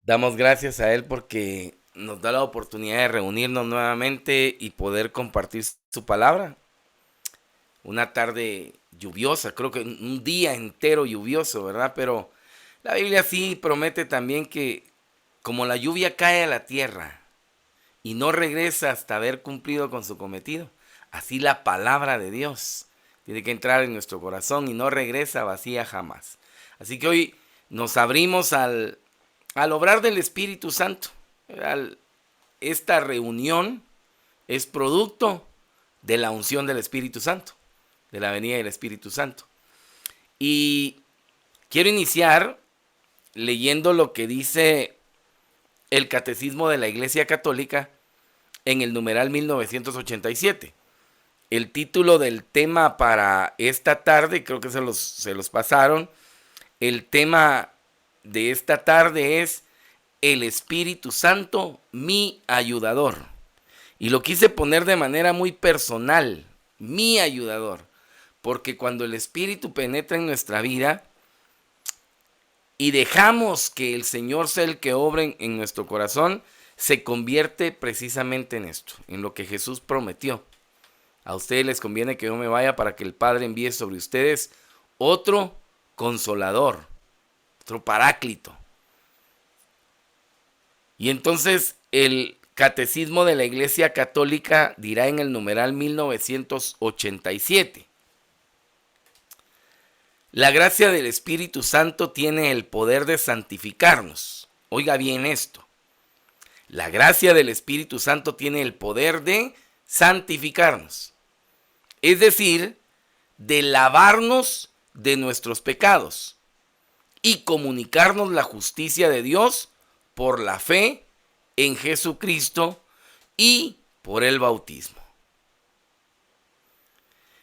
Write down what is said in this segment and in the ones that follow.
Damos gracias a Él porque nos da la oportunidad de reunirnos nuevamente y poder compartir su palabra. Una tarde lluviosa, creo que un día entero lluvioso, ¿verdad? Pero la Biblia sí promete también que como la lluvia cae a la tierra y no regresa hasta haber cumplido con su cometido, así la palabra de Dios tiene que entrar en nuestro corazón y no regresa vacía jamás. Así que hoy nos abrimos al obrar del Espíritu Santo. Esta reunión es producto de la unción del Espíritu Santo, de la venida del Espíritu Santo. Y quiero iniciar leyendo lo que dice el Catecismo de la Iglesia Católica en el numeral 1987. El título del tema para esta tarde, creo que se los pasaron. El tema de esta tarde es el Espíritu Santo, mi ayudador. Y lo quise poner de manera muy personal, mi ayudador. Porque cuando el Espíritu penetra en nuestra vida y dejamos que el Señor sea el que obre en nuestro corazón, se convierte precisamente en esto, en lo que Jesús prometió. A ustedes les conviene que yo me vaya para que el Padre envíe sobre ustedes otro consolador, otro paráclito. Y entonces el Catecismo de la Iglesia Católica dirá en el numeral 1987. La gracia del Espíritu Santo tiene el poder de santificarnos. Oiga bien esto. La gracia del Espíritu Santo tiene el poder de santificarnos. Es decir, de lavarnos de nuestros pecados y comunicarnos la justicia de Dios por la fe en Jesucristo y por el bautismo.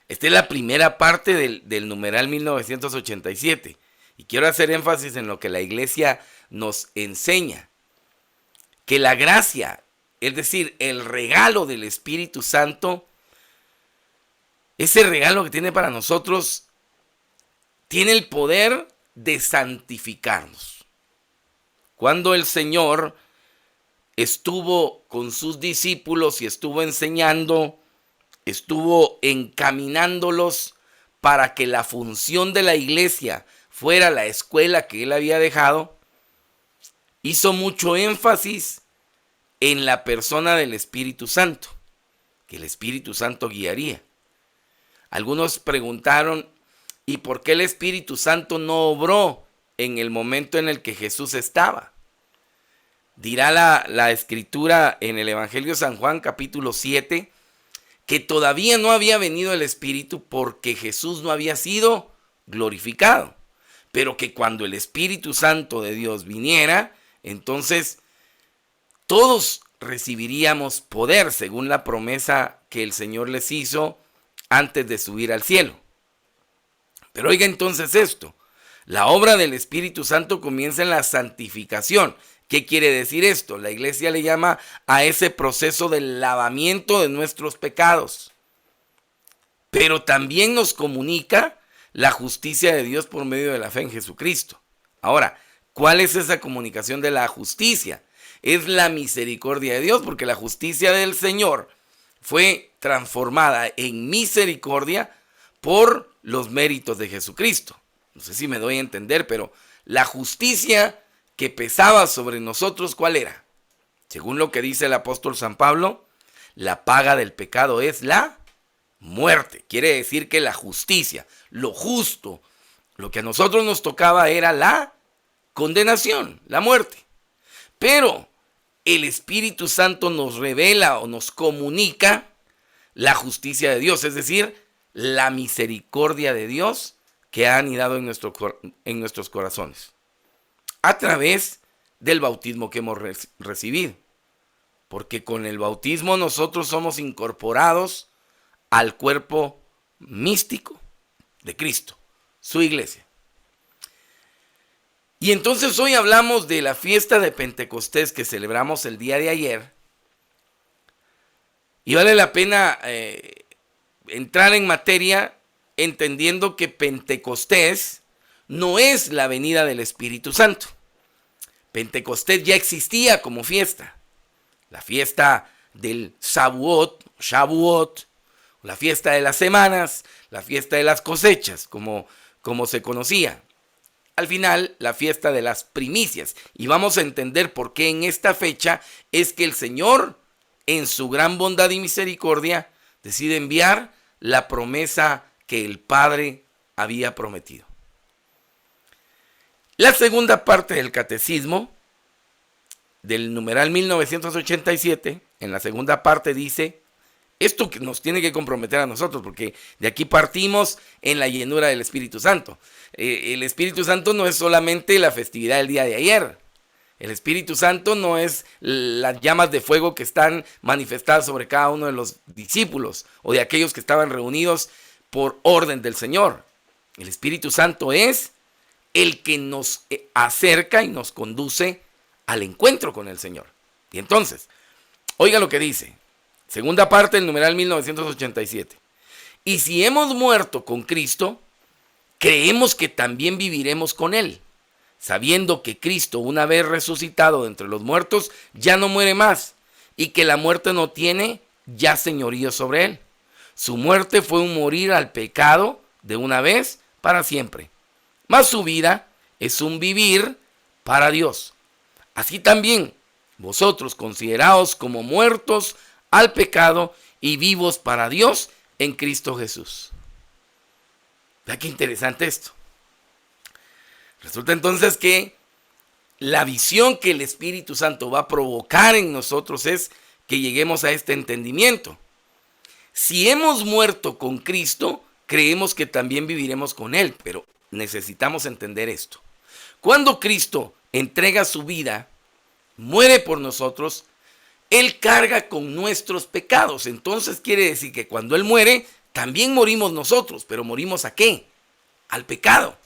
Esta es la primera parte del numeral 1987. Y quiero hacer énfasis en lo que la Iglesia nos enseña. Que la gracia, es decir, el regalo del Espíritu Santo, ese regalo que tiene para nosotros, tiene el poder de santificarnos. Cuando el Señor estuvo con sus discípulos y estuvo enseñando, estuvo encaminándolos para que la función de la iglesia fuera la escuela que él había dejado, hizo mucho énfasis en la persona del Espíritu Santo, que el Espíritu Santo guiaría. Algunos preguntaron, ¿y por qué el Espíritu Santo no obró en el momento en el que Jesús estaba? Dirá la Escritura en el Evangelio de San Juan, capítulo 7, que todavía no había venido el Espíritu porque Jesús no había sido glorificado, pero que cuando el Espíritu Santo de Dios viniera, entonces todos recibiríamos poder según la promesa que el Señor les hizo antes de subir al cielo. Pero oiga entonces esto, la obra del Espíritu Santo comienza en la santificación. ¿Qué quiere decir esto? La iglesia le llama a ese proceso del lavamiento de nuestros pecados. Pero también nos comunica la justicia de Dios por medio de la fe en Jesucristo. Ahora, ¿cuál es esa comunicación de la justicia? Es la misericordia de Dios, porque la justicia del Señor fue transformada en misericordia por los méritos de Jesucristo. No sé si me doy a entender, pero la justicia que pesaba sobre nosotros, ¿cuál era? Según lo que dice el apóstol San Pablo, la paga del pecado es la muerte. Quiere decir que la justicia, lo justo, lo que a nosotros nos tocaba era la condenación, la muerte. Pero el Espíritu Santo nos revela o nos comunica la justicia de Dios, es decir, la misericordia de Dios que ha anidado en nuestros corazones, a través del bautismo que hemos recibido. Porque con el bautismo nosotros somos incorporados al cuerpo místico de Cristo, su iglesia. Y entonces hoy hablamos de la fiesta de Pentecostés que celebramos el día de ayer. Y vale la pena entrar en materia entendiendo que Pentecostés no es la venida del Espíritu Santo. Pentecostés ya existía como fiesta. La fiesta del Shavuot, la fiesta de las semanas, la fiesta de las cosechas, como se conocía. Al final, la fiesta de las primicias. Y vamos a entender por qué en esta fecha es que el Señor, en su gran bondad y misericordia, decide enviar la promesa que el Padre había prometido. La segunda parte del catecismo, del numeral 1987, en la segunda parte dice, esto que nos tiene que comprometer a nosotros, porque de aquí partimos en la llenura del Espíritu Santo. El Espíritu Santo no es solamente la festividad del día de ayer. El Espíritu Santo no es las llamas de fuego que están manifestadas sobre cada uno de los discípulos o de aquellos que estaban reunidos por orden del Señor. El Espíritu Santo es el que nos acerca y nos conduce al encuentro con el Señor. Y entonces, oiga lo que dice. Segunda parte del numeral 1987. Y si hemos muerto con Cristo, creemos que también viviremos con Él, sabiendo que Cristo, una vez resucitado de entre los muertos, ya no muere más, y que la muerte no tiene ya señorío sobre Él. Su muerte fue un morir al pecado de una vez para siempre, mas su vida es un vivir para Dios. Así también, vosotros consideraos como muertos al pecado y vivos para Dios en Cristo Jesús. Vea qué interesante esto. Resulta entonces que la visión que el Espíritu Santo va a provocar en nosotros es que lleguemos a este entendimiento. Si hemos muerto con Cristo, creemos que también viviremos con Él, pero necesitamos entender esto. Cuando Cristo entrega su vida, muere por nosotros, Él carga con nuestros pecados. Entonces quiere decir que cuando Él muere, también morimos nosotros. ¿Pero morimos a qué? Al pecado.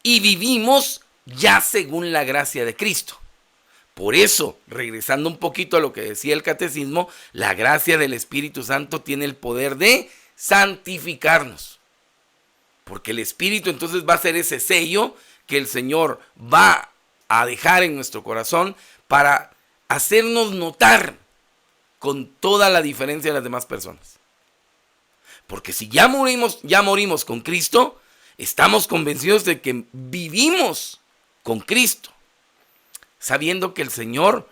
Y vivimos ya según la gracia de Cristo. Por eso, regresando un poquito a lo que decía el catecismo, la gracia del Espíritu Santo tiene el poder de santificarnos. Porque el Espíritu entonces va a ser ese sello que el Señor va a dejar en nuestro corazón para hacernos notar con toda la diferencia de las demás personas. Porque si ya morimos con Cristo, estamos convencidos de que vivimos con Cristo, sabiendo que el Señor,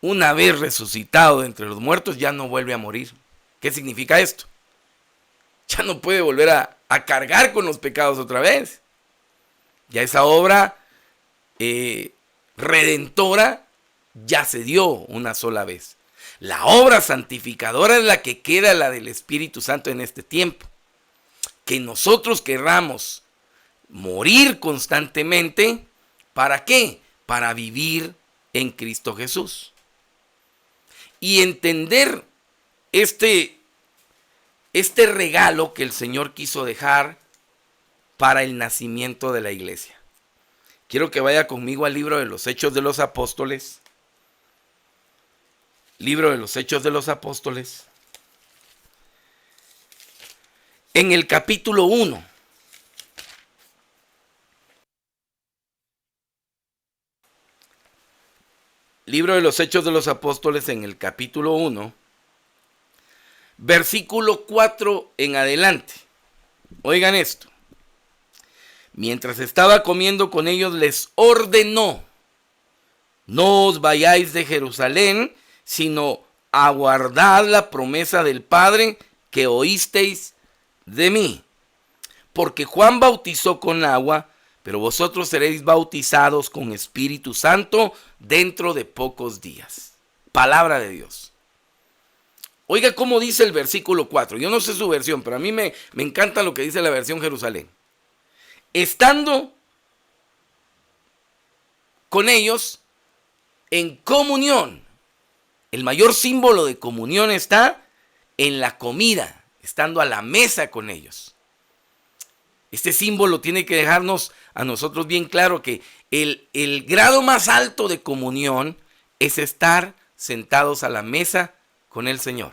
una vez resucitado de entre los muertos, ya no vuelve a morir. ¿Qué significa esto? Ya no puede volver a cargar con los pecados otra vez. Ya esa obra redentora ya se dio una sola vez. La obra santificadora es la que queda, la del Espíritu Santo en este tiempo. Que nosotros querramos morir constantemente, ¿para qué? Para vivir en Cristo Jesús. Y entender este regalo que el Señor quiso dejar para el nacimiento de la iglesia. Quiero que vaya conmigo al libro de los Hechos de los Apóstoles. Libro de los Hechos de los Apóstoles. En el capítulo 1. Libro de los Hechos de los Apóstoles en el capítulo 1. Versículo 4 en adelante. Oigan esto. Mientras estaba comiendo con ellos, les ordenó: no os vayáis de Jerusalén, sino aguardad la promesa del Padre que oísteis de mí. Porque Juan bautizó con agua, pero vosotros seréis bautizados con Espíritu Santo dentro de pocos días. Palabra de Dios. Oiga cómo dice el versículo 4. Yo no sé su versión, pero a mí me encanta lo que dice la versión Jerusalén. Estando con ellos en comunión. El mayor símbolo de comunión está en la comida, estando a la mesa con ellos. Este símbolo tiene que dejarnos a nosotros bien claro que el grado más alto de comunión es estar sentados a la mesa con el Señor.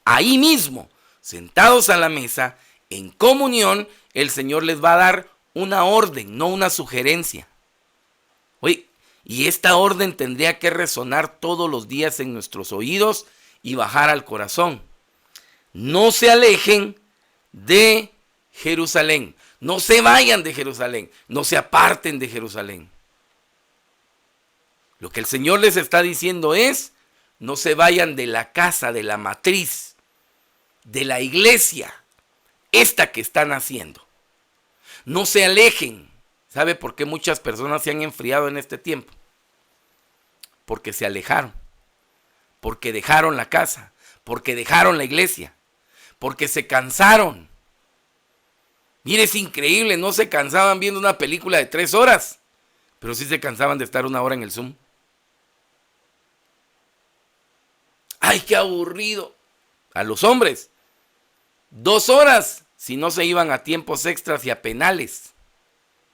Ahí mismo, sentados a la mesa, en comunión, el Señor les va a dar una orden, no una sugerencia. Oye, Y esta orden tendría que resonar todos los días en nuestros oídos y bajar al corazón. No se alejen de Jerusalén. No se vayan de Jerusalén. No se aparten de Jerusalén. Lo que el Señor les está diciendo es, no se vayan de la casa, de la matriz, de la iglesia, esta que están haciendo. No se alejen. ¿Sabe por qué muchas personas se han enfriado en este tiempo? Porque se alejaron, porque dejaron la casa, porque dejaron la iglesia, porque se cansaron. Mire, es increíble, no se cansaban viendo una película de 3 horas, pero sí se cansaban de estar 1 hora en el Zoom. ¡Ay, qué aburrido! A los hombres, 2 horas, si no se iban a tiempos extras y a penales.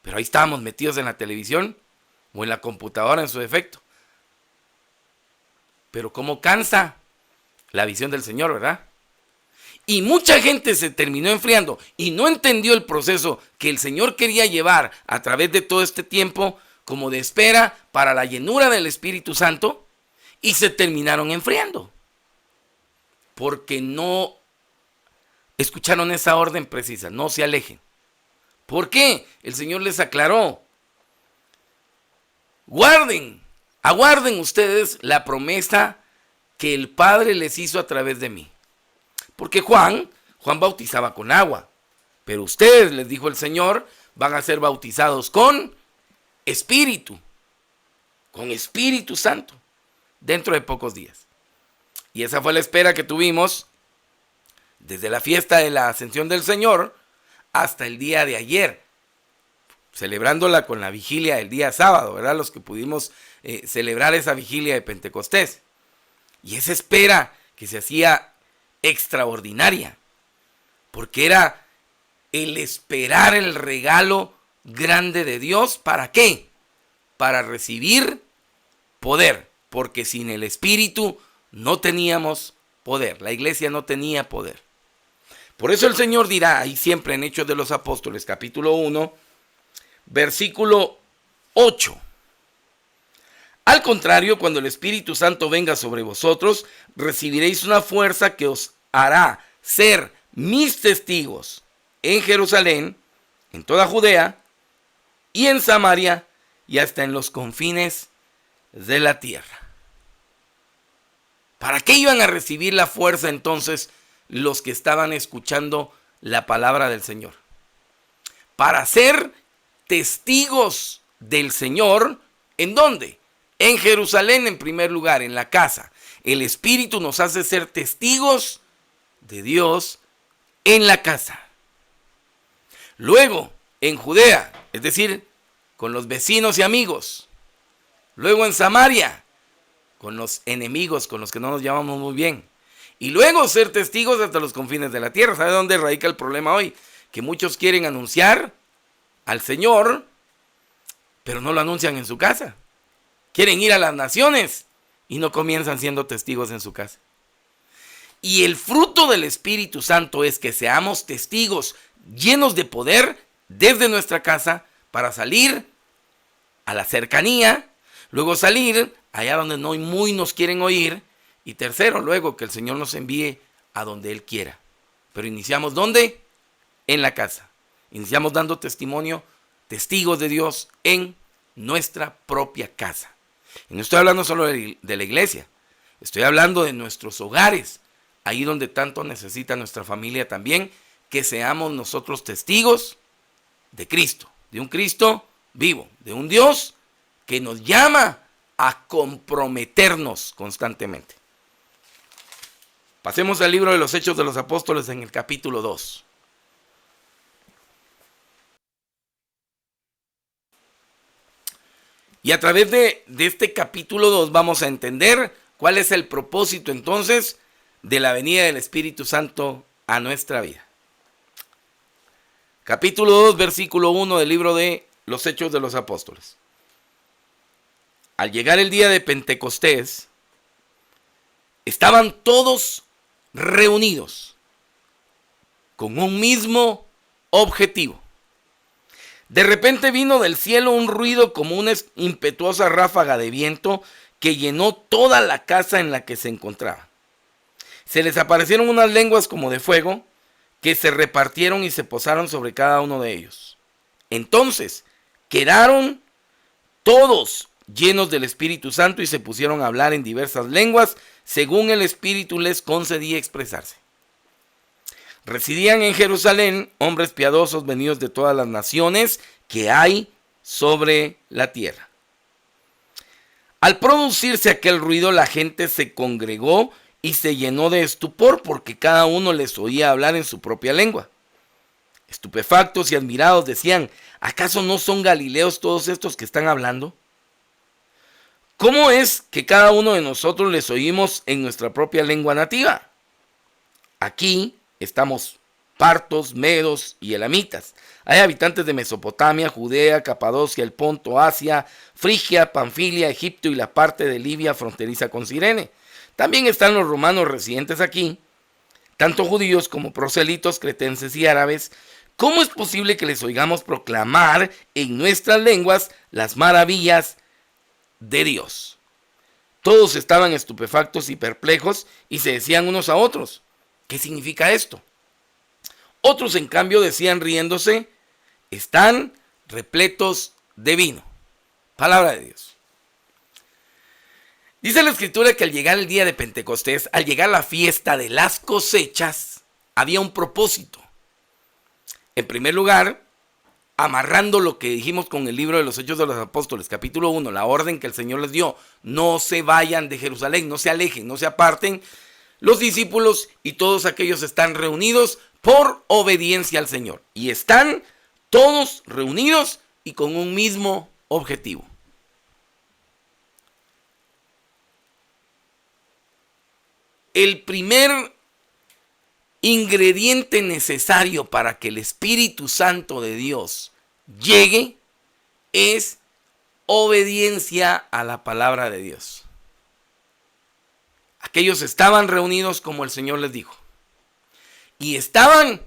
Pero ahí estábamos metidos en la televisión o en la computadora en su defecto. Pero cómo cansa la visión del Señor, ¿verdad? Y mucha gente se terminó enfriando y no entendió el proceso que el Señor quería llevar a través de todo este tiempo como de espera para la llenura del Espíritu Santo, y se terminaron enfriando. Porque no escucharon esa orden precisa, no se alejen. ¿Por qué? El Señor les aclaró. Aguarden ustedes la promesa que el Padre les hizo a través de mí. Porque Juan bautizaba con agua, pero ustedes, les dijo el Señor, van a ser bautizados con Espíritu Santo, dentro de pocos días. Y esa fue la espera que tuvimos desde la fiesta de la Ascensión del Señor hasta el día de ayer, celebrándola con la vigilia del día sábado, ¿verdad? Los que pudimos celebrar esa vigilia de Pentecostés. Y esa espera que se hacía extraordinaria, porque era el esperar el regalo grande de Dios. ¿Para qué? Para recibir poder, porque sin el Espíritu no teníamos poder, la iglesia no tenía poder. Por eso el Señor dirá ahí siempre en Hechos de los Apóstoles, capítulo 1, versículo 8. Al contrario, cuando el Espíritu Santo venga sobre vosotros, recibiréis una fuerza que os hará ser mis testigos en Jerusalén, en toda Judea y en Samaria y hasta en los confines de la tierra. ¿Para qué iban a recibir la fuerza entonces los que estaban escuchando la palabra del Señor? Para ser testigos del Señor. ¿En dónde? En Jerusalén, en primer lugar, en la casa. El Espíritu nos hace ser testigos de Dios en la casa. Luego, en Judea, es decir, con los vecinos y amigos. Luego en Samaria, con los enemigos, con los que no nos llevamos muy bien. Y luego ser testigos hasta los confines de la tierra. ¿Sabe dónde radica el problema hoy? Que muchos quieren anunciar al Señor, pero no lo anuncian en su casa. Quieren ir a las naciones y no comienzan siendo testigos en su casa. Y el fruto del Espíritu Santo es que seamos testigos llenos de poder desde nuestra casa para salir a la cercanía, luego salir allá donde no muy nos quieren oír, y tercero, luego que el Señor nos envíe a donde Él quiera. Pero iniciamos ¿dónde? En la casa. Iniciamos dando testimonio, testigos de Dios en nuestra propia casa. Y no estoy hablando solo de la iglesia, estoy hablando de nuestros hogares, ahí donde tanto necesita nuestra familia también, que seamos nosotros testigos de Cristo, de un Cristo vivo, de un Dios que nos llama a comprometernos constantemente. Pasemos al libro de los Hechos de los Apóstoles en el capítulo 2. Y a través de este capítulo 2 vamos a entender cuál es el propósito entonces de la venida del Espíritu Santo a nuestra vida. Capítulo 2, versículo 1 del libro de los Hechos de los Apóstoles. Al llegar el día de Pentecostés, estaban todos reunidos con un mismo objetivo: De repente vino del cielo un ruido como una impetuosa ráfaga de viento que llenó toda la casa en la que se encontraba. Se les aparecieron unas lenguas como de fuego que se repartieron y se posaron sobre cada uno de ellos. Entonces quedaron todos llenos del Espíritu Santo y se pusieron a hablar en diversas lenguas según el Espíritu les concedía expresarse. Residían en Jerusalén hombres piadosos venidos de todas las naciones que hay sobre la tierra. Al producirse aquel ruido, la gente se congregó y se llenó de estupor porque cada uno les oía hablar en su propia lengua. Estupefactos y admirados decían: ¿acaso no son galileos todos estos que están hablando? ¿Cómo es que cada uno de nosotros les oímos en nuestra propia lengua nativa? Aquí estamos partos, medos y elamitas. Hay habitantes de Mesopotamia, Judea, Capadocia, el Ponto, Asia, Frigia, Panfilia, Egipto y la parte de Libia fronteriza con Cirene. También están los romanos residentes aquí, tanto judíos como proselitos, cretenses y árabes. ¿Cómo es posible que les oigamos proclamar en nuestras lenguas las maravillas de Dios? Todos estaban estupefactos y perplejos y se decían unos a otros: ¿qué significa esto? Otros, en cambio, decían riéndose: están repletos de vino. Palabra de Dios. Dice la Escritura que al llegar el día de Pentecostés, al llegar la fiesta de las cosechas, había un propósito. En primer lugar, amarrando lo que dijimos con el libro de los Hechos de los Apóstoles, capítulo 1, la orden que el Señor les dio: no se vayan de Jerusalén, no se alejen, no se aparten. Los discípulos y todos aquellos están reunidos por obediencia al Señor. Y están todos reunidos y con un mismo objetivo. El primer ingrediente necesario para que el Espíritu Santo de Dios llegue es obediencia a la palabra de Dios. Aquellos estaban reunidos como el Señor les dijo. Y estaban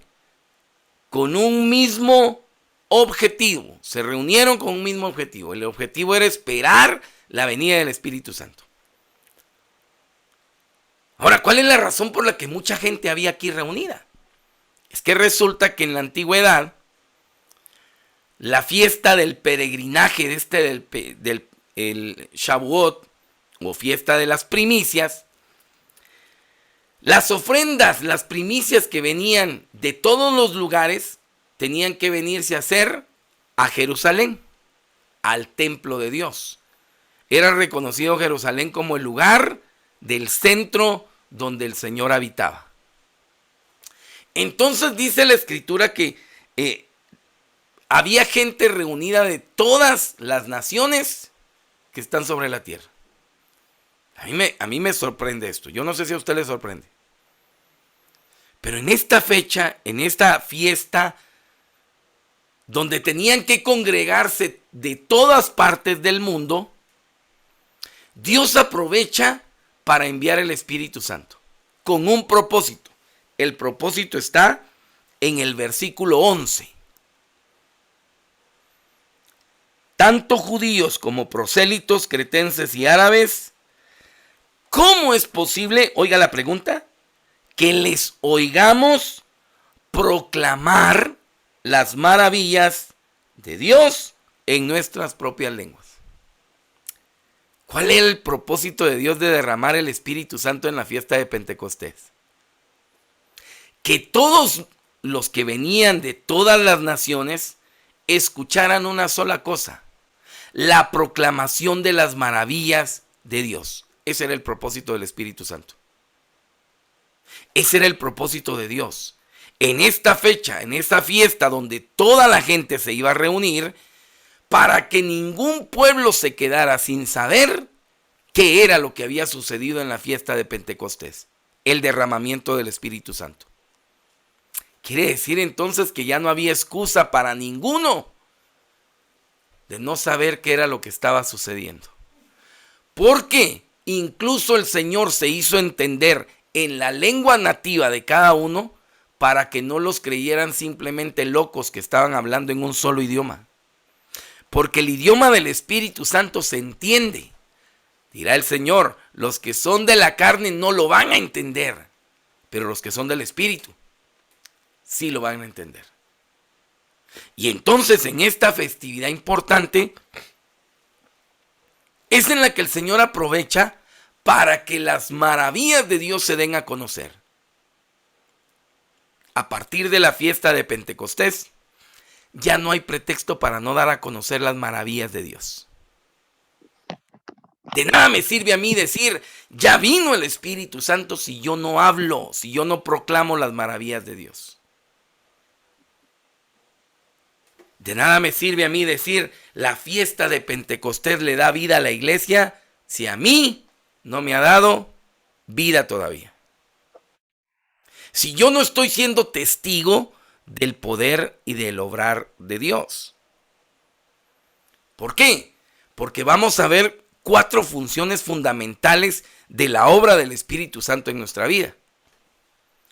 con un mismo objetivo. Se reunieron con un mismo objetivo. El objetivo era esperar la venida del Espíritu Santo. Ahora, ¿cuál es la razón por la que mucha gente había aquí reunida? Es que resulta que en la antigüedad, la fiesta del peregrinaje del Shavuot, o fiesta de las primicias, las ofrendas, las primicias que venían de todos los lugares, tenían que venirse a hacer a Jerusalén, al templo de Dios. Era reconocido Jerusalén como el lugar del centro donde el Señor habitaba. Entonces dice la Escritura que había gente reunida de todas las naciones que están sobre la tierra. A mí me sorprende esto. Yo no sé si a usted le sorprende. Pero en esta fecha, en esta fiesta, donde tenían que congregarse de todas partes del mundo, Dios aprovecha para enviar el Espíritu Santo con un propósito. El propósito está en el versículo 11. Tanto judíos como prosélitos, cretenses y árabes, ¿cómo es posible, oiga la pregunta, que les oigamos proclamar las maravillas de Dios en nuestras propias lenguas? ¿Cuál es el propósito de Dios de derramar el Espíritu Santo en la fiesta de Pentecostés? Que todos los que venían de todas las naciones escucharan una sola cosa: la proclamación de las maravillas de Dios. Ese era el propósito del Espíritu Santo. Ese era el propósito de Dios. En esta fecha, en esta fiesta donde toda la gente se iba a reunir, para que ningún pueblo se quedara sin saber qué era lo que había sucedido en la fiesta de Pentecostés, el derramamiento del Espíritu Santo. Quiere decir entonces que ya no había excusa para ninguno de no saber qué era lo que estaba sucediendo. Porque incluso el Señor se hizo entender en la lengua nativa de cada uno para que no los creyeran simplemente locos que estaban hablando en un solo idioma. porque el idioma del Espíritu Santo se entiende. Dirá el Señor, los que son de la carne no lo van a entender, pero los que son del Espíritu sí lo van a entender. Y entonces en esta festividad importante es en la que el Señor aprovecha para que las maravillas de Dios se den a conocer. A partir de la fiesta de Pentecostés, ya no hay pretexto para no dar a conocer las maravillas de Dios. De nada me sirve a mí decir, ya vino el Espíritu Santo, si yo no hablo, si yo no proclamo las maravillas de Dios. De nada me sirve a mí decir, la fiesta de Pentecostés le da vida a la iglesia, si a mí no me ha dado vida todavía. Si yo no estoy siendo testigo del poder y del obrar de Dios. ¿Por qué? Porque vamos a ver 4 funciones fundamentales de la obra del Espíritu Santo en nuestra vida.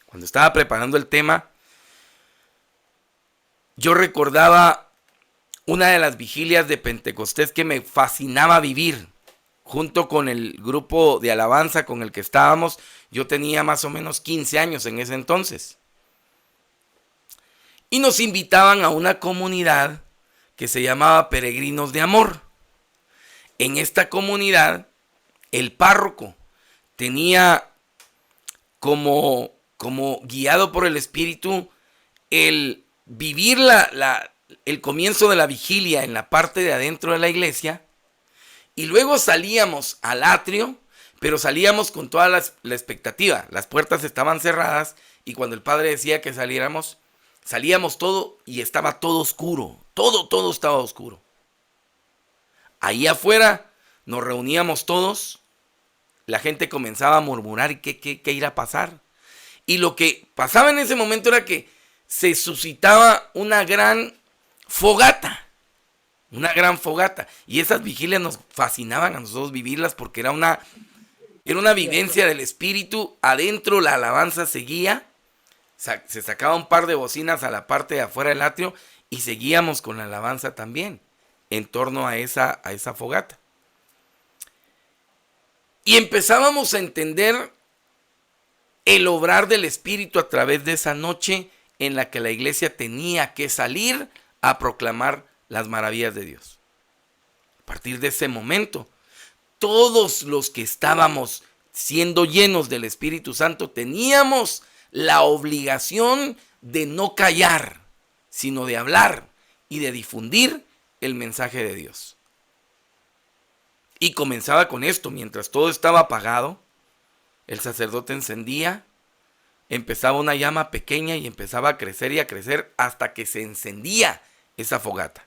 Cuando estaba preparando el tema, yo recordaba una de las vigilias de Pentecostés que me fascinaba vivir. Junto con el grupo de alabanza con el que estábamos, yo tenía más o menos 15 años en ese entonces. Y nos invitaban a una comunidad que se llamaba Peregrinos de Amor. En esta comunidad, el párroco tenía como guiado por el Espíritu el vivir el comienzo de la vigilia en la parte de adentro de la iglesia. Y luego salíamos al atrio, pero salíamos con toda la expectativa. Las puertas estaban cerradas y cuando el padre decía que saliéramos, salíamos todo y estaba todo oscuro. Todo estaba oscuro. Ahí afuera nos reuníamos todos. La gente comenzaba a murmurar y qué irá a pasar. Y lo que pasaba en ese momento era que se suscitaba una gran fogata. Una gran fogata. Y esas vigilias nos fascinaban a nosotros vivirlas porque era una vivencia del Espíritu. Adentro la alabanza seguía. Se sacaba un par de bocinas a la parte de afuera del atrio y seguíamos con la alabanza también en torno a esa fogata. Y empezábamos a entender el obrar del Espíritu a través de esa noche en la que la iglesia tenía que salir a proclamar las maravillas de Dios. A partir de ese momento, todos los que estábamos siendo llenos del Espíritu Santo teníamos la obligación de no callar, sino de hablar y de difundir el mensaje de Dios. Y comenzaba con esto: mientras todo estaba apagado, el sacerdote encendía, empezaba una llama pequeña y empezaba a crecer y a crecer hasta que se encendía esa fogata.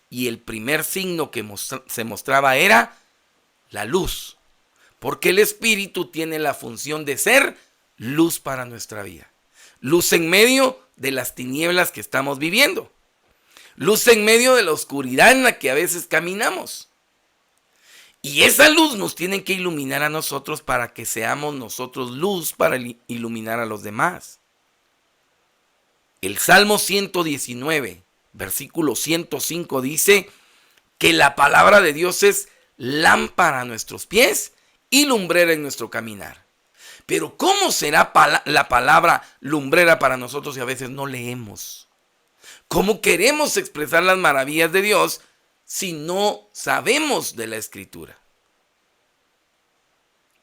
Y el primer signo que se mostraba era la luz, porque el Espíritu tiene la función de ser luz para nuestra vida. Luz en medio de las tinieblas que estamos viviendo. Luz en medio de la oscuridad en la que a veces caminamos. Y esa luz nos tiene que iluminar a nosotros para que seamos nosotros luz para iluminar a los demás. El Salmo 119, versículo 105 dice que la palabra de Dios es lámpara a nuestros pies y lumbrera en nuestro caminar. Pero ¿cómo será la palabra lumbrera para nosotros si a veces no leemos? ¿Cómo queremos expresar las maravillas de Dios si no sabemos de la Escritura?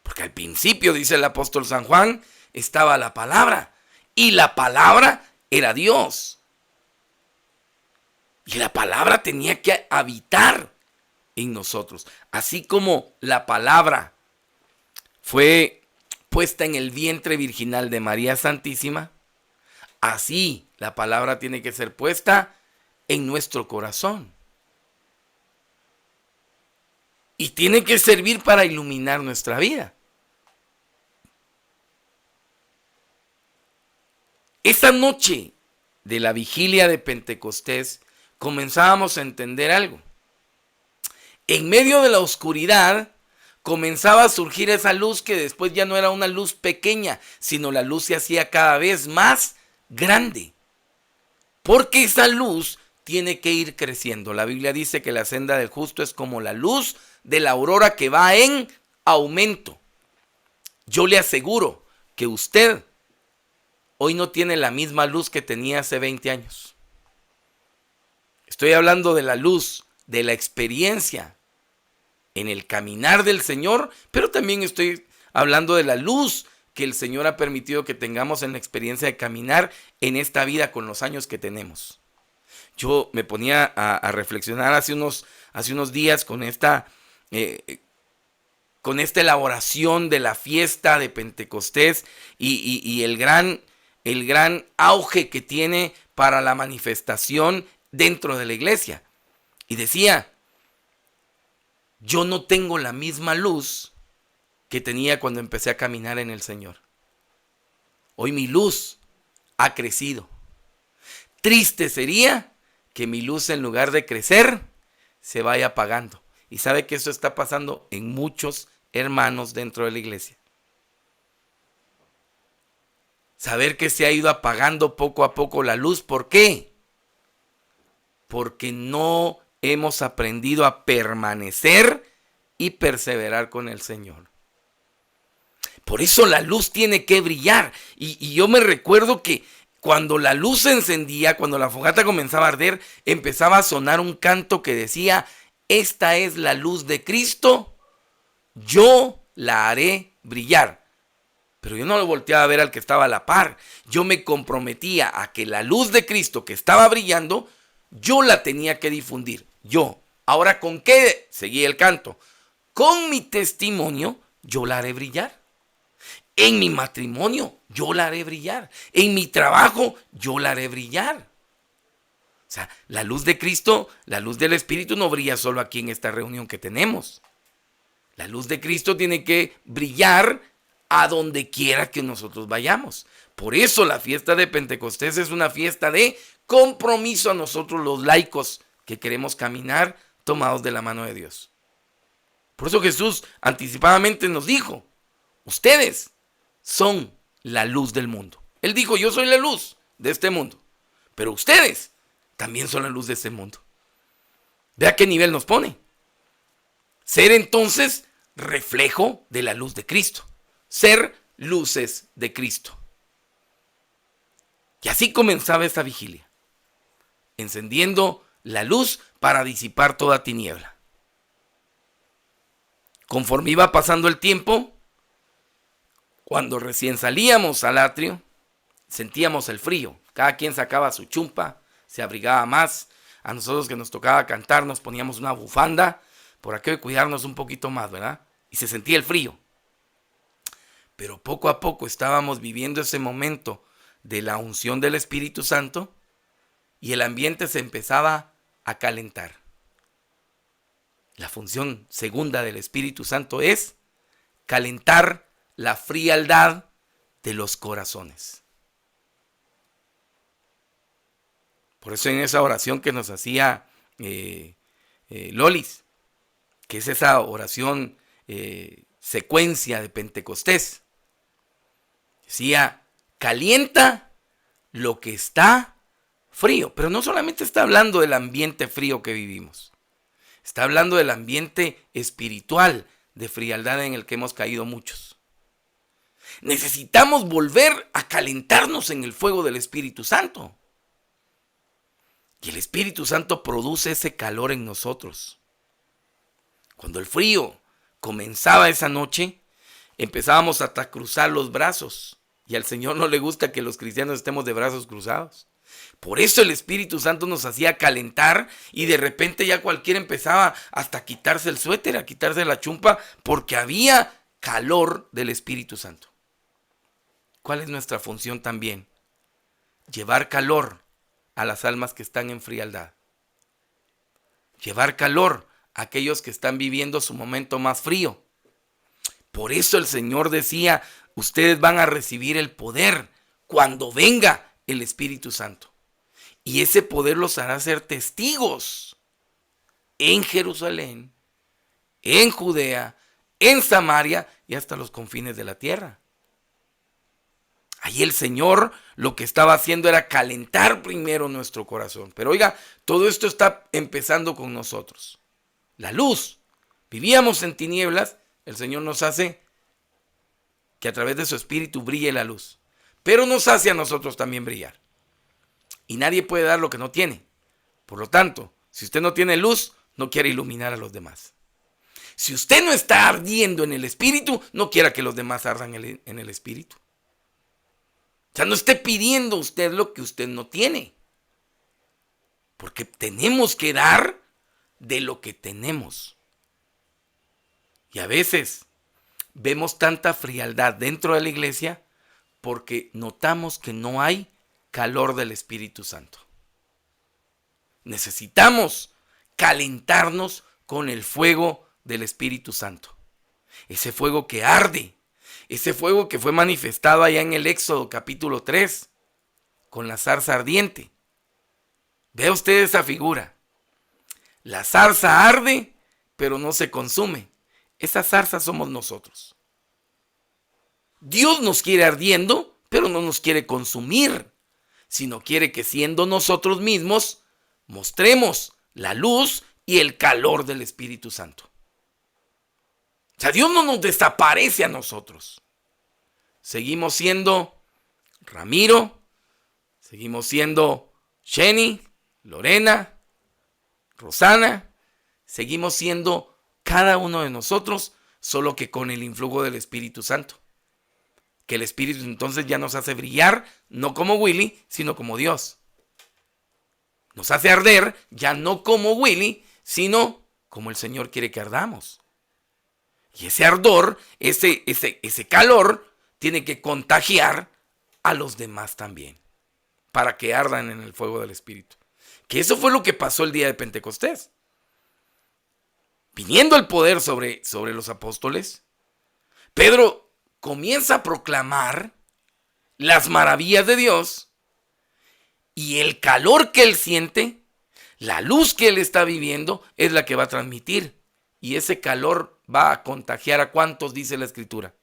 Porque al principio, dice el apóstol San Juan, estaba la palabra, y la palabra era Dios. Y la palabra tenía que habitar en nosotros. Así como la palabra fue puesta en el vientre virginal de María Santísima, así la palabra tiene que ser puesta en nuestro corazón. Y tiene que servir para iluminar nuestra vida. Esa noche de la vigilia de Pentecostés comenzábamos a entender algo. En medio de la oscuridad comenzaba a surgir esa luz que después ya no era una luz pequeña, sino la luz se hacía cada vez más grande. Porque esa luz tiene que ir creciendo. La Biblia dice que la senda del justo es como la luz de la aurora que va en aumento. Yo le aseguro que usted hoy no tiene la misma luz que tenía hace 20 años. Estoy hablando de la luz, de la experiencia en el caminar del Señor, pero también estoy hablando de la luz que el Señor ha permitido que tengamos en la experiencia de caminar en esta vida con los años que tenemos. Yo me ponía a reflexionar hace unos días con esta elaboración de la fiesta de Pentecostés y el gran auge que tiene para la manifestación dentro de la iglesia. Y decía, yo no tengo la misma luz que tenía cuando empecé a caminar en el Señor. Hoy mi luz ha crecido. Triste sería que mi luz, en lugar de crecer, se vaya apagando. Y sabe que eso está pasando en muchos hermanos dentro de la iglesia. Saber que se ha ido apagando poco a poco la luz. ¿Por qué? Porque no hemos aprendido a permanecer y perseverar con el Señor. Por eso la luz tiene que brillar. Y yo me recuerdo que cuando la luz se encendía, cuando la fogata comenzaba a arder, empezaba a sonar un canto que decía, esta es la luz de Cristo, yo la haré brillar. Pero yo no lo volteaba a ver al que estaba a la par. Yo me comprometía a que la luz de Cristo que estaba brillando, yo la tenía que difundir. Yo. Ahora, ¿con qué? Seguí el canto. Con mi testimonio, yo la haré brillar. En mi matrimonio, yo la haré brillar. En mi trabajo, yo la haré brillar. O sea, la luz de Cristo, la luz del Espíritu no brilla solo aquí en esta reunión que tenemos. La luz de Cristo tiene que brillar a donde quiera que nosotros vayamos. Por eso la fiesta de Pentecostés es una fiesta de compromiso a nosotros los laicos que queremos caminar tomados de la mano de Dios. Por eso Jesús anticipadamente nos dijo, ustedes son la luz del mundo. Él dijo, yo soy la luz de este mundo, pero ustedes también son la luz de este mundo. Vea qué nivel nos pone. Ser entonces reflejo de la luz de Cristo. Ser luces de Cristo. Y así comenzaba esta vigilia, encendiendo la luz para disipar toda tiniebla. Conforme iba pasando el tiempo, cuando recién salíamos al atrio, sentíamos el frío. Cada quien sacaba su chumpa, se abrigaba más. A nosotros que nos tocaba cantar nos poníamos una bufanda por aquello de cuidarnos un poquito más, ¿verdad? Y se sentía el frío. Pero poco a poco estábamos viviendo ese momento de la unción del Espíritu Santo y el ambiente se empezaba a calentar. La función segunda del Espíritu Santo es calentar la frialdad de los corazones. Por eso en esa oración que nos hacía Lolis, que es esa oración secuencia de Pentecostés, decía, calienta lo que está frío. Pero no solamente está hablando del ambiente frío que vivimos, está hablando del ambiente espiritual de frialdad en el que hemos caído muchos. Necesitamos volver a calentarnos en el fuego del Espíritu Santo. Y el Espíritu Santo produce ese calor en nosotros. Cuando el frío comenzaba esa noche, empezábamos a cruzar los brazos. Y al Señor no le gusta que los cristianos estemos de brazos cruzados. Por eso el Espíritu Santo nos hacía calentar y de repente ya cualquiera empezaba hasta a quitarse el suéter, a quitarse la chumpa, porque había calor del Espíritu Santo. ¿Cuál es nuestra función también? Llevar calor a las almas que están en frialdad. Llevar calor a aquellos que están viviendo su momento más frío. Por eso el Señor decía, ustedes van a recibir el poder cuando venga el Espíritu Santo. Y ese poder los hará ser testigos en Jerusalén, en Judea, en Samaria y hasta los confines de la tierra. Ahí el Señor lo que estaba haciendo era calentar primero nuestro corazón. Pero oiga, todo esto está empezando con nosotros. La luz. Vivíamos en tinieblas, el Señor nos hace que a través de su Espíritu brille la luz. Pero nos hace a nosotros también brillar. Y nadie puede dar lo que no tiene. Por lo tanto, si usted no tiene luz, no quiere iluminar a los demás. Si usted no está ardiendo en el Espíritu, no quiera que los demás ardan en el Espíritu. O sea, no esté pidiendo usted lo que usted no tiene. Porque tenemos que dar de lo que tenemos. Y a veces vemos tanta frialdad dentro de la iglesia porque notamos que no hay calor del Espíritu Santo. Necesitamos calentarnos con el fuego del Espíritu Santo. Ese fuego que arde. Ese fuego que fue manifestado allá en el Éxodo capítulo 3 con la zarza ardiente. Vea usted esa figura. La zarza arde, pero no se consume. Esa zarza somos nosotros. Dios nos quiere ardiendo, pero no nos quiere consumir, sino quiere que siendo nosotros mismos mostremos la luz y el calor del Espíritu Santo. O sea, Dios no nos desaparece a nosotros. Seguimos siendo Ramiro, seguimos siendo Jenny, Lorena, Rosana, seguimos siendo cada uno de nosotros, solo que con el influjo del Espíritu Santo. Que el Espíritu entonces ya nos hace brillar, no como Willy, sino como Dios. Nos hace arder, ya no como Willy, sino como el Señor quiere que ardamos. Y ese ardor, ese calor, tiene que contagiar a los demás también, para que ardan en el fuego del Espíritu. Que eso fue lo que pasó el día de Pentecostés. Viniendo el poder sobre los apóstoles, Pedro comienza a proclamar las maravillas de Dios y el calor que él siente, la luz que él está viviendo, es la que va a transmitir. Y ese calor va a contagiar a ¿cuántos dice la Escritura?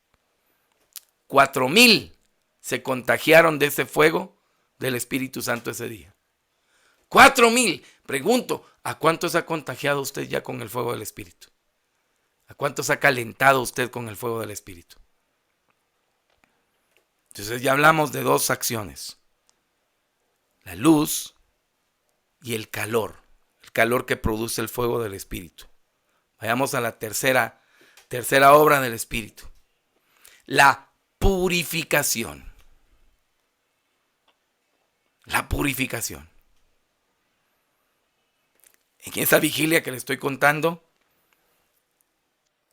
4,000 se contagiaron de ese fuego del Espíritu Santo ese día. 4,000. Pregunto, ¿a cuántos ha contagiado usted ya con el fuego del Espíritu? ¿A cuántos ha calentado usted con el fuego del Espíritu? Entonces ya hablamos de dos acciones. La luz y el calor que produce el fuego del Espíritu. Vayamos a la tercera obra del Espíritu. La purificación. La purificación. En esa vigilia que le estoy contando,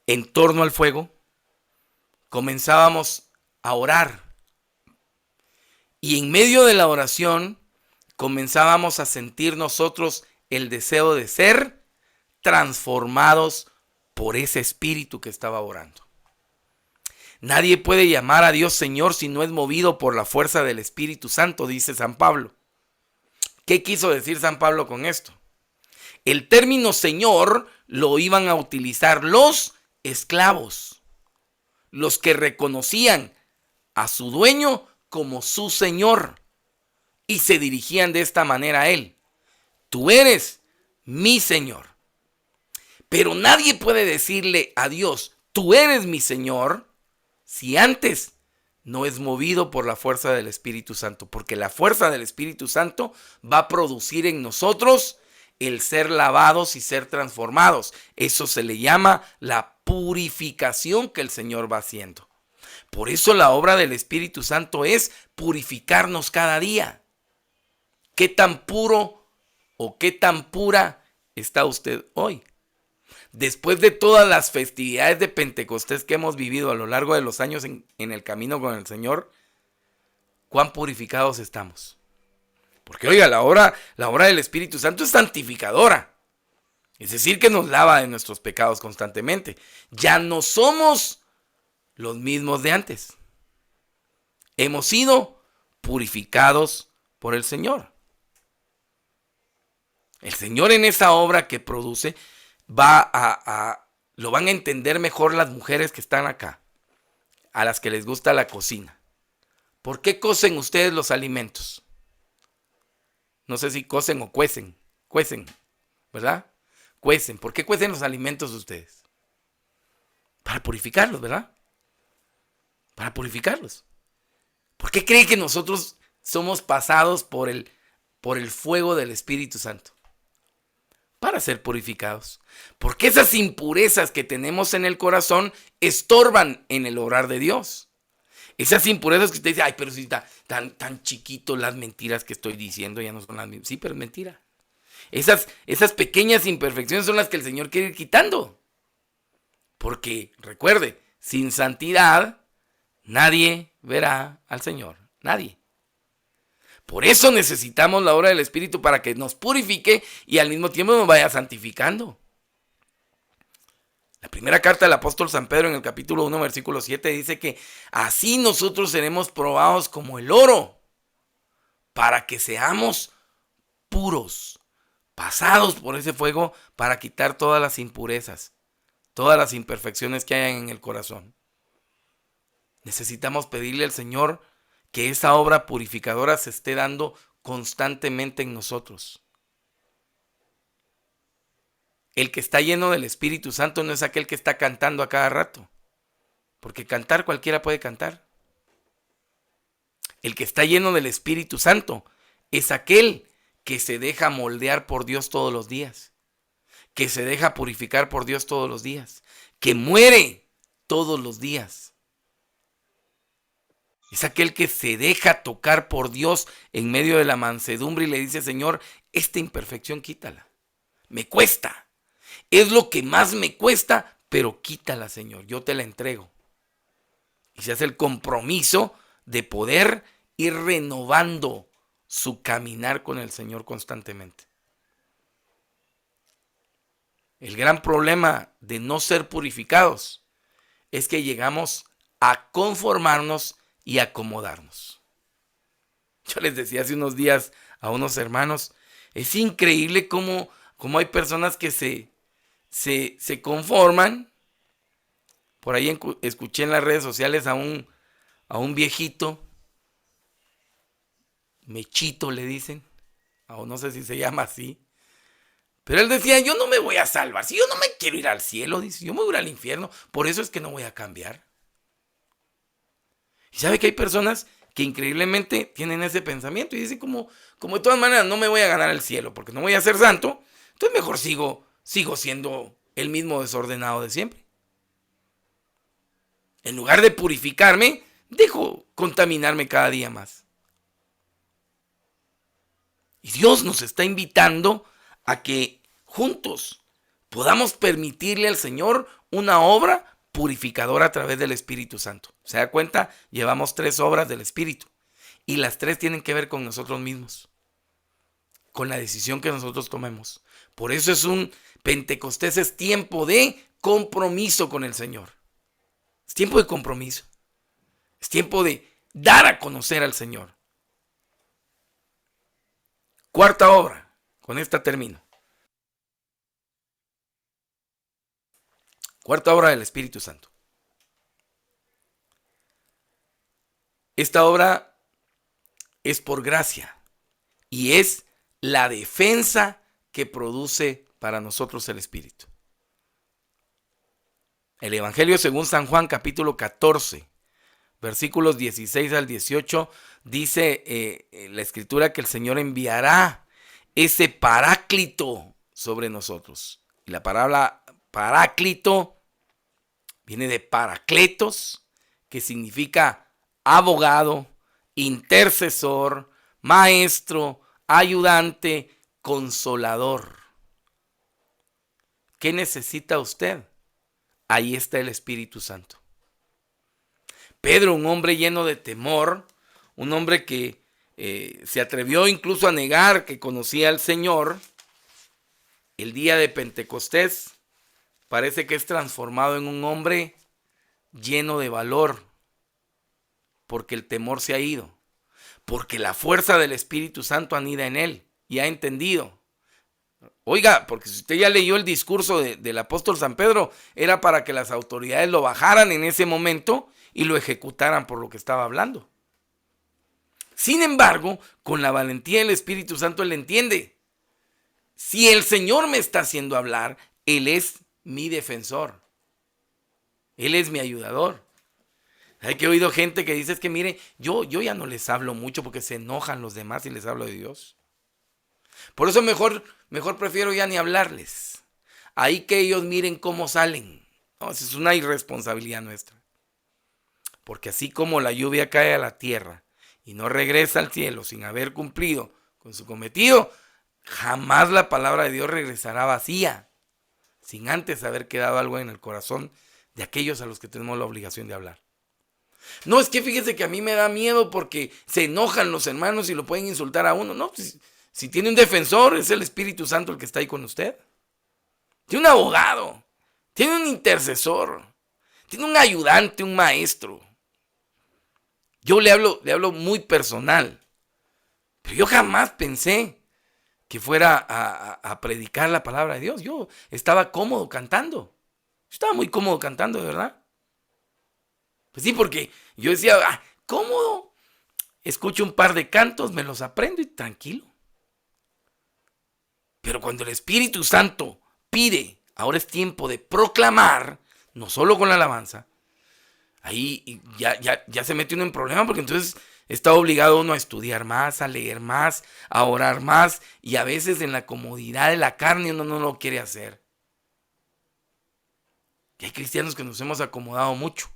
en torno al fuego, comenzábamos a orar. Y en medio de la oración, comenzábamos a sentir nosotros el deseo de ser transformados por ese espíritu que estaba orando. Nadie puede llamar a Dios Señor si no es movido por la fuerza del Espíritu Santo, dice San Pablo. ¿Qué quiso decir San Pablo con esto? El término Señor lo iban a utilizar los esclavos, los que reconocían a su dueño como su Señor y se dirigían de esta manera a él. Tú eres mi Señor. Pero nadie puede decirle a Dios, tú eres mi Señor, si antes no es movido por la fuerza del Espíritu Santo. Porque la fuerza del Espíritu Santo va a producir en nosotros el ser lavados y ser transformados. Eso se le llama la purificación que el Señor va haciendo. Por eso la obra del Espíritu Santo es purificarnos cada día. ¿Qué tan puro o qué tan pura está usted hoy? Después de todas las festividades de Pentecostés que hemos vivido a lo largo de los años en el camino con el Señor, ¿cuán purificados estamos? Porque oiga, la obra del Espíritu Santo es santificadora. Es decir, que nos lava de nuestros pecados constantemente. Ya no somos los mismos de antes. Hemos sido purificados por el Señor. El Señor en esa obra que produce lo van a entender mejor las mujeres que están acá, a las que les gusta la cocina. ¿Por qué cocen ustedes los alimentos? No sé si cocen o cuecen. Cuecen, ¿verdad? Cuecen. ¿Por qué cuecen los alimentos ustedes? Para purificarlos, ¿verdad? Para purificarlos. ¿Por qué cree que nosotros somos pasados por el fuego del Espíritu Santo? Para ser purificados. Porque esas impurezas que tenemos en el corazón estorban en el obrar de Dios. Esas impurezas que usted dice, ay, pero si está tan chiquito las mentiras que estoy diciendo, ya no son las mismas. Sí, pero es mentira. Esas pequeñas imperfecciones son las que el Señor quiere ir quitando. Porque, recuerde, sin santidad, nadie verá al Señor. Nadie. Por eso necesitamos la obra del Espíritu para que nos purifique y al mismo tiempo nos vaya santificando. La primera carta del apóstol San Pedro en el capítulo 1, versículo 7 dice que así nosotros seremos probados como el oro, para que seamos puros, pasados por ese fuego para quitar todas las impurezas, todas las imperfecciones que hay en el corazón. Necesitamos pedirle al Señor que esa obra purificadora se esté dando constantemente en nosotros. El que está lleno del Espíritu Santo no es aquel que está cantando a cada rato, porque cantar cualquiera puede cantar. El que está lleno del Espíritu Santo es aquel que se deja moldear por Dios todos los días, que se deja purificar por Dios todos los días, que muere todos los días. Es aquel que se deja tocar por Dios en medio de la mansedumbre y le dice, Señor, esta imperfección quítala. Me cuesta. Es lo que más me cuesta, pero quítala, Señor. Yo te la entrego. Y se hace el compromiso de poder ir renovando su caminar con el Señor constantemente. El gran problema de no ser purificados es que llegamos a conformarnos y acomodarnos. Yo les decía hace unos días a unos hermanos, es increíble cómo hay personas que se conforman. Por ahí escuché en las redes sociales a un viejito, Mechito le dicen, o no sé si se llama así, pero él decía, yo no me voy a salvar, si yo no me quiero ir al cielo, dice, yo me voy a ir al infierno, por eso es que no voy a cambiar. Y sabe que hay personas que increíblemente tienen ese pensamiento y dicen como de todas maneras no me voy a ganar el cielo porque no voy a ser santo, entonces mejor sigo siendo el mismo desordenado de siempre. En lugar de purificarme, dejo contaminarme cada día más. Y Dios nos está invitando a que juntos podamos permitirle al Señor una obra purificadora a través del Espíritu Santo. ¿Se da cuenta? Llevamos 3 obras del Espíritu y las 3 tienen que ver con nosotros mismos, con la decisión que nosotros tomemos. Por eso Pentecostés es tiempo de compromiso con el Señor. Es tiempo de compromiso. Es tiempo de dar a conocer al Señor. Cuarta obra, con esta termino. Cuarta obra del Espíritu Santo. Esta obra es por gracia y es la defensa que produce para nosotros el Espíritu. El Evangelio según San Juan, capítulo 14, versículos 16 al 18, dice la Escritura que el Señor enviará ese paráclito sobre nosotros. Y la palabra paráclito viene de paracletos, que significa abogado, intercesor, maestro, ayudante, consolador. ¿Qué necesita usted? Ahí está el Espíritu Santo. Pedro, un hombre lleno de temor, un hombre que se atrevió incluso a negar que conocía al Señor, el día de Pentecostés parece que es transformado en un hombre lleno de valor, porque el temor se ha ido, porque la fuerza del Espíritu Santo anida en él y ha entendido. Oiga, porque si usted ya leyó el discurso del apóstol San Pedro, era para que las autoridades lo bajaran en ese momento y lo ejecutaran por lo que estaba hablando. Sin embargo, con la valentía del Espíritu Santo, él entiende. Si el Señor me está haciendo hablar, Él es mi defensor. Él es mi ayudador. Hay que he oído gente que dice, es que mire, yo ya no les hablo mucho porque se enojan los demás y les hablo de Dios. Por eso mejor prefiero ya ni hablarles. Ahí que ellos miren cómo salen. No, esa es una irresponsabilidad nuestra. Porque así como la lluvia cae a la tierra y no regresa al cielo sin haber cumplido con su cometido, jamás la palabra de Dios regresará vacía, sin antes haber quedado algo en el corazón de aquellos a los que tenemos la obligación de hablar. No, es que fíjese que a mí me da miedo porque se enojan los hermanos y lo pueden insultar a uno. No, si tiene un defensor, es el Espíritu Santo el que está ahí con usted. Tiene un abogado, tiene un intercesor, tiene un ayudante, un maestro. Yo le hablo muy personal, pero yo jamás pensé que fuera a predicar la palabra de Dios. Yo estaba cómodo cantando. Yo estaba muy cómodo cantando, de verdad. Pues sí, porque yo decía, cómodo. Escucho un par de cantos, me los aprendo y tranquilo. Pero cuando el Espíritu Santo pide, ahora es tiempo de proclamar, no solo con la alabanza, ahí ya se mete uno en problema porque entonces está obligado uno a estudiar más, a leer más, a orar más y a veces en la comodidad de la carne uno no lo quiere hacer. Y hay cristianos que nos hemos acomodado mucho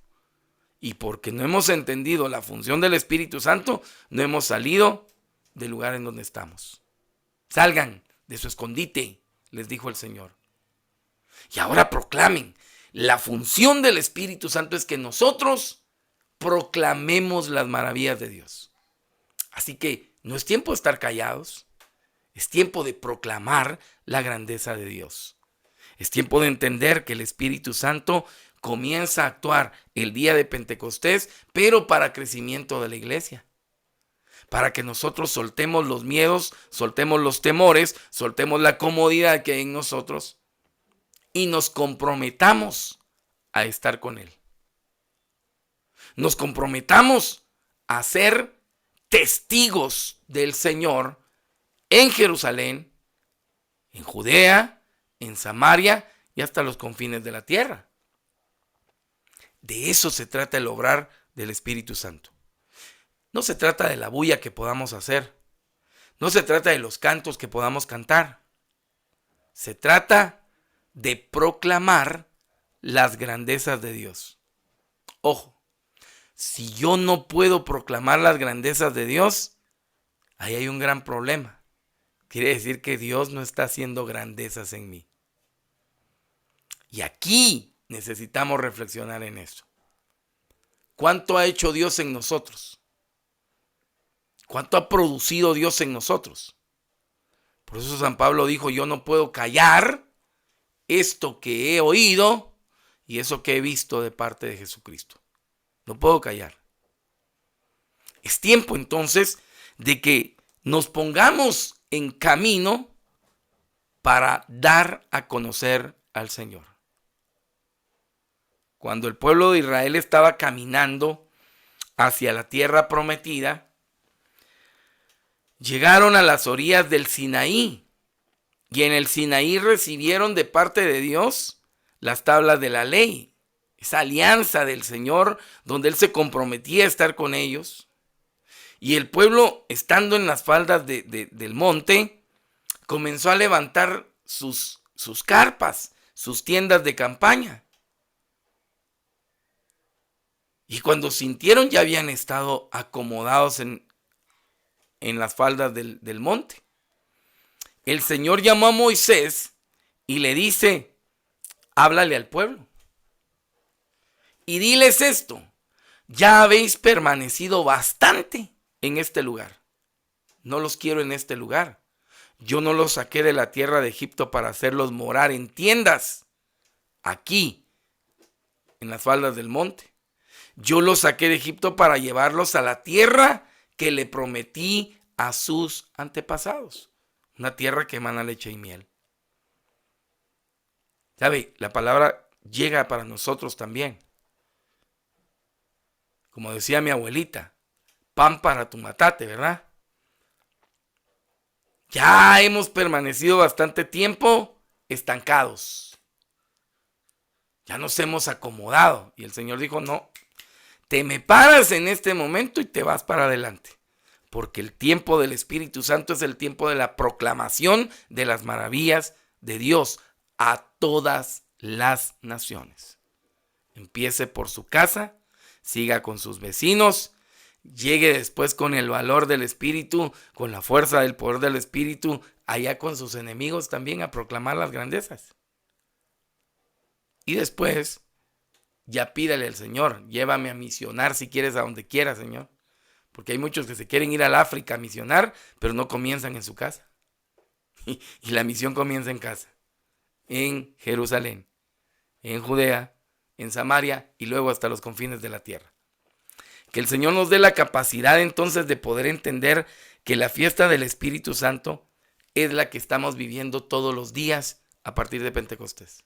y porque no hemos entendido la función del Espíritu Santo, no hemos salido del lugar en donde estamos. Salgan de su escondite, les dijo el Señor. Y ahora proclamen. La función del Espíritu Santo es que nosotros proclamemos las maravillas de Dios. Así que no es tiempo de estar callados, es tiempo de proclamar la grandeza de Dios. Es tiempo de entender que el Espíritu Santo comienza a actuar el día de Pentecostés, pero para crecimiento de la iglesia. Para que nosotros soltemos los miedos, soltemos los temores, soltemos la comodidad que hay en nosotros y nos comprometamos a estar con Él. Nos comprometamos a ser testigos del Señor en Jerusalén, en Judea, en Samaria y hasta los confines de la tierra. De eso se trata el obrar del Espíritu Santo. No se trata de la bulla que podamos hacer. No se trata de los cantos que podamos cantar. Se trata de proclamar las grandezas de Dios. Ojo, si yo no puedo proclamar las grandezas de Dios, ahí hay un gran problema. Quiere decir que Dios no está haciendo grandezas en mí. Y aquí necesitamos reflexionar en eso. ¿Cuánto ha hecho Dios en nosotros? ¿Cuánto ha producido Dios en nosotros? Por eso San Pablo dijo, yo no puedo callar esto que he oído y eso que he visto de parte de Jesucristo. No puedo callar. Es tiempo entonces de que nos pongamos en camino para dar a conocer al Señor. Cuando el pueblo de Israel estaba caminando hacia la tierra prometida, llegaron a las orillas del Sinaí y en el Sinaí recibieron de parte de Dios las tablas de la ley, esa alianza del Señor donde Él se comprometía a estar con ellos. Y el pueblo, estando en las faldas del monte, comenzó a levantar sus carpas, sus tiendas de campaña. Y cuando sintieron ya habían estado acomodados en las faldas del monte. El Señor llamó a Moisés y le dice, háblale al pueblo. Y diles esto, ya habéis permanecido bastante en este lugar. No los quiero en este lugar. Yo no los saqué de la tierra de Egipto para hacerlos morar en tiendas, aquí, en las faldas del monte. Yo los saqué de Egipto para llevarlos a la tierra que le prometí a sus antepasados. Una tierra que emana leche y miel. ¿Sabe? La palabra llega para nosotros también. Como decía mi abuelita, pan para tu matate, ¿verdad? Ya hemos permanecido bastante tiempo estancados. Ya nos hemos acomodado. Y el Señor dijo, no, te me paras en este momento y te vas para adelante. Porque el tiempo del Espíritu Santo es el tiempo de la proclamación de las maravillas de Dios a todas las naciones. Empiece por su casa, siga con sus vecinos, llegue después con el valor del Espíritu, con la fuerza del poder del Espíritu, allá con sus enemigos también a proclamar las grandezas. Y después, ya pídale al Señor, llévame a misionar si quieres a donde quieras, Señor. Porque hay muchos que se quieren ir al África a misionar, pero no comienzan en su casa. Y la misión comienza en casa, en Jerusalén, en Judea, en Samaria y luego hasta los confines de la tierra. Que el Señor nos dé la capacidad entonces de poder entender que la fiesta del Espíritu Santo es la que estamos viviendo todos los días a partir de Pentecostés.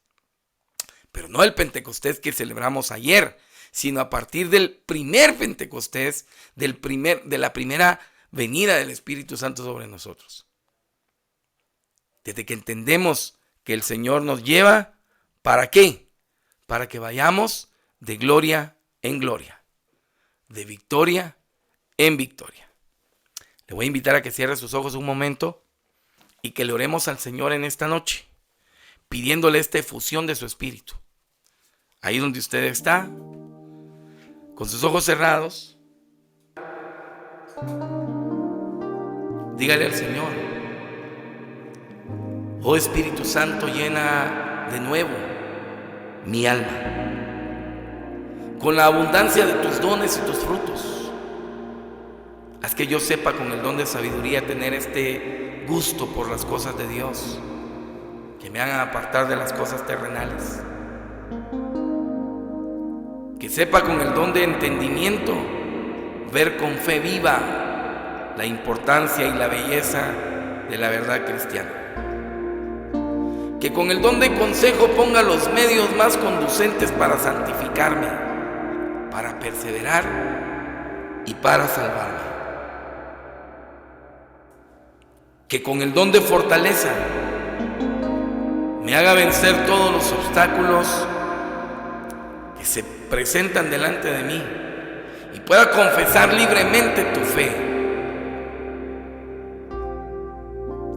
Pero no el Pentecostés que celebramos ayer, sino a partir del primer Pentecostés, de la primera venida del Espíritu Santo sobre nosotros. Desde que entendemos que el Señor nos lleva, ¿para qué? Para que vayamos de gloria en gloria, de victoria en victoria. Le voy a invitar a que cierre sus ojos un momento y que le oremos al Señor en esta noche, pidiéndole esta efusión de su Espíritu. Ahí donde usted está, con sus ojos cerrados, dígale al Señor: oh Espíritu Santo, llena de nuevo mi alma con la abundancia de tus dones y tus frutos. Haz que yo sepa con el don de sabiduría tener este gusto por las cosas de Dios, que me hagan apartar de las cosas terrenales. Que sepa con el don de entendimiento ver con fe viva la importancia y la belleza de la verdad cristiana. Que con el don de consejo ponga los medios más conducentes para santificarme, para perseverar y para salvarme. Que con el don de fortaleza me haga vencer todos los obstáculos que se presentan delante de mí y pueda confesar libremente tu fe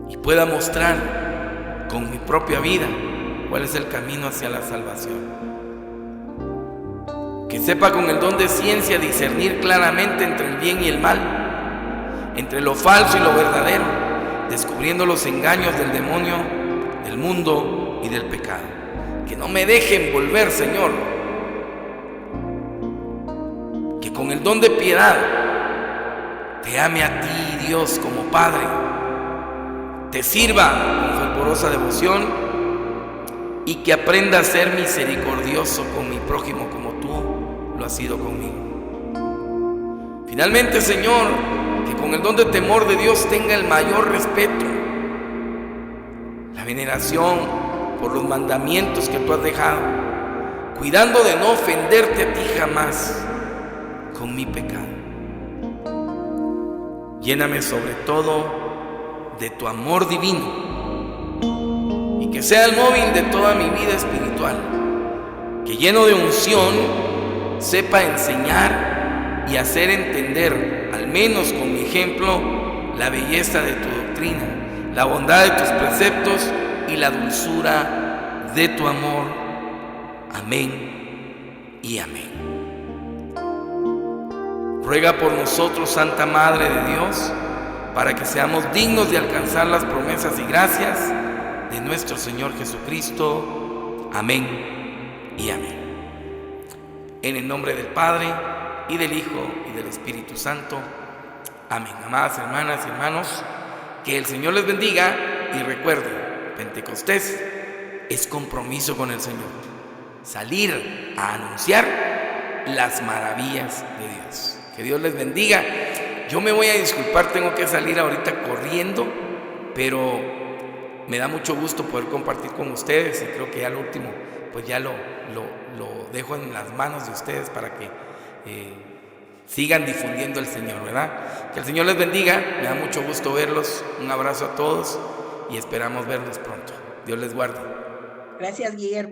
y pueda mostrar con mi propia vida cuál es el camino hacia la salvación. Que sepa con el don de ciencia discernir claramente entre el bien y el mal, entre lo falso y lo verdadero, descubriendo los engaños del demonio, del mundo y del pecado. Que no me deje envolver, Señor. Que con el don de piedad te ame a ti, Dios, como Padre, te sirva con fervorosa devoción y que aprenda a ser misericordioso con mi prójimo como tú lo has sido conmigo. Finalmente, Señor, que con el don de temor de Dios tenga el mayor respeto, la veneración por los mandamientos que tú has dejado, cuidando de no ofenderte a ti jamás con mi pecado. Lléname sobre todo de tu amor divino y que sea el móvil de toda mi vida espiritual, que lleno de unción sepa enseñar y hacer entender, al menos con mi ejemplo, la belleza de tu doctrina, la bondad de tus preceptos y la dulzura de tu amor. Amén y amén. Ruega por nosotros, Santa Madre de Dios, para que seamos dignos de alcanzar las promesas y gracias de nuestro Señor Jesucristo. Amén y amén. En el nombre del Padre, y del Hijo, y del Espíritu Santo. Amén. Amadas hermanas y hermanos, que el Señor les bendiga y recuerden, Pentecostés es compromiso con el Señor. Salir a anunciar las maravillas de Dios. Que Dios les bendiga. Yo me voy a disculpar, tengo que salir ahorita corriendo, pero me da mucho gusto poder compartir con ustedes y creo que ya lo último, pues ya lo dejo en las manos de ustedes para que sigan difundiendo el Señor, ¿verdad? Que el Señor les bendiga, me da mucho gusto verlos, un abrazo a todos y esperamos verlos pronto. Dios les guarde. Gracias, Guillermo.